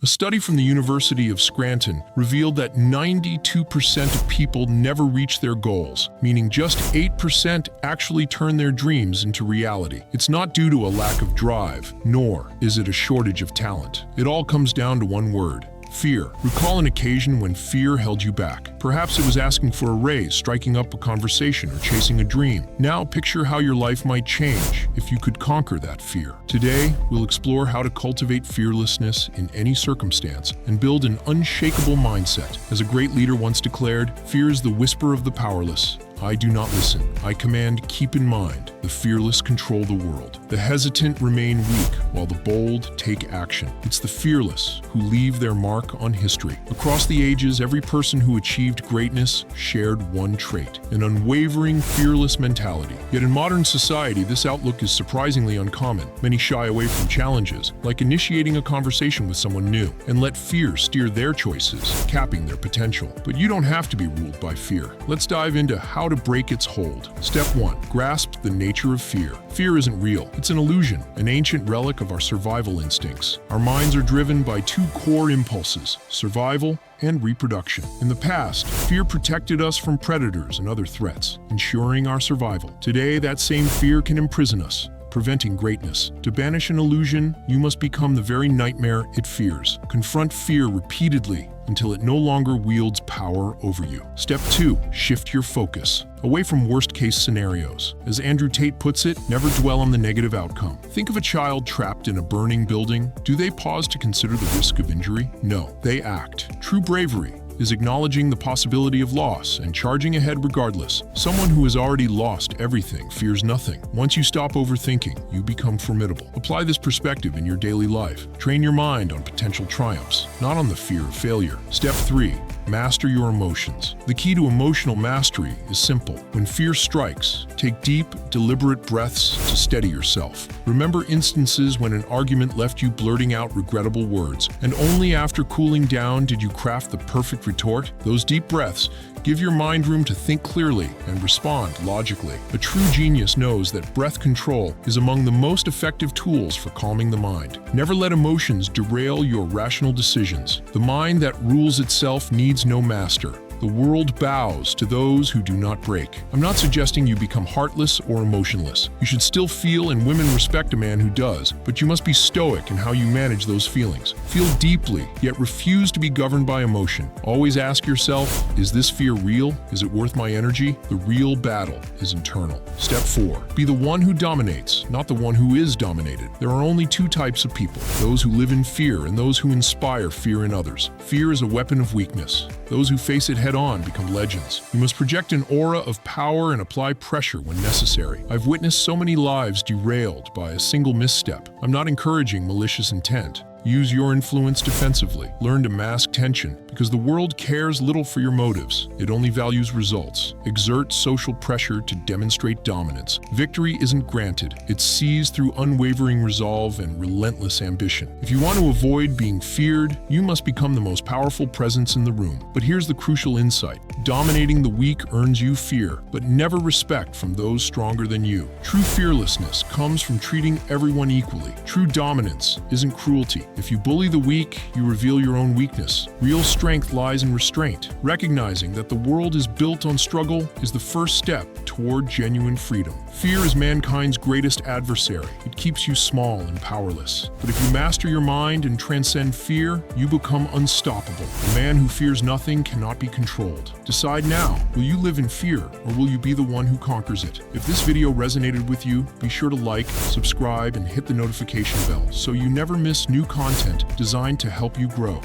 A study from the University of Scranton revealed that 92% of people never reach their goals, meaning just 8% actually turn their dreams into reality. It's not due to a lack of drive, nor is it a shortage of talent. It all comes down to one word: fear. Recall an occasion when fear held you back. Perhaps it was asking for a raise, striking up a conversation, or chasing a dream. Now picture how your life might change if you could conquer that fear. Today, we'll explore how to cultivate fearlessness in any circumstance and build an unshakable mindset. As a great leader once declared, "Fear is the whisper of the powerless. I do not listen. I command, keep in mind, the fearless control the world. The hesitant remain weak, while the bold take action." It's the fearless who leave their mark on history. Across the ages, every person who achieved greatness shared one trait: an unwavering, fearless mentality. Yet in modern society, this outlook is surprisingly uncommon. Many shy away from challenges, like initiating a conversation with someone new, and let fear steer their choices, capping their potential. But you don't have to be ruled by fear. Let's dive into how to break its hold. Step 1. Grasp the nature of fear. Fear isn't real. It's an illusion, an ancient relic of our survival instincts. Our minds are driven by two core impulses: survival and reproduction. In the past, fear protected us from predators and other threats, ensuring our survival. Today, that same fear can imprison us, preventing greatness. To banish an illusion, you must become the very nightmare it fears. Confront fear repeatedly until it no longer wields power over you. Step 2. Shift your focus. Away from worst-case scenarios. As Andrew Tate puts it, never dwell on the negative outcome. Think of a child trapped in a burning building. Do they pause to consider the risk of injury? No, they act. True bravery is acknowledging the possibility of loss and charging ahead regardless. Someone who has already lost everything fears nothing. Once you stop overthinking, you become formidable. Apply this perspective in your daily life. Train your mind on potential triumphs, not on the fear of failure. Step 3. Master your emotions. The key to emotional mastery is simple. When fear strikes, take deep, deliberate breaths to steady yourself. Remember instances when an argument left you blurting out regrettable words, and only after cooling down did you craft the perfect retort? Those deep breaths give your mind room to think clearly and respond logically. A true genius knows that breath control is among the most effective tools for calming the mind. Never let emotions derail your rational decisions. The mind that rules itself needs no master. The world bows to those who do not break. I'm not suggesting you become heartless or emotionless. You should still feel, and women respect a man who does, but you must be stoic in how you manage those feelings. Feel deeply, yet refuse to be governed by emotion. Always ask yourself, is this fear real? Is it worth my energy? The real battle is internal. Step 4. Be the one who dominates, not the one who is dominated. There are only two types of people: those who live in fear and those who inspire fear in others. Fear is a weapon of weakness. Those who face it head-on become legends. You must project an aura of power and apply pressure when necessary. I've witnessed so many lives derailed by a single misstep. I'm not encouraging malicious intent. Use your influence defensively. Learn to mask tension, because the world cares little for your motives. It only values results. Exert social pressure to demonstrate dominance. Victory isn't granted. It's seized through unwavering resolve and relentless ambition. If you want to avoid being feared, you must become the most powerful presence in the room. But here's the crucial insight: dominating the weak earns you fear, but never respect from those stronger than you. True fearlessness comes from treating everyone equally. True dominance isn't cruelty. If you bully the weak, you reveal your own weakness. Real strength lies in restraint. Recognizing that the world is built on struggle is the first step toward genuine freedom. Fear is mankind's greatest adversary. It keeps you small and powerless. But if you master your mind and transcend fear, you become unstoppable. A man who fears nothing cannot be controlled. Decide now, will you live in fear, or will you be the one who conquers it? If this video resonated with you, be sure to like, subscribe, and hit the notification bell so you never miss new content designed to help you grow.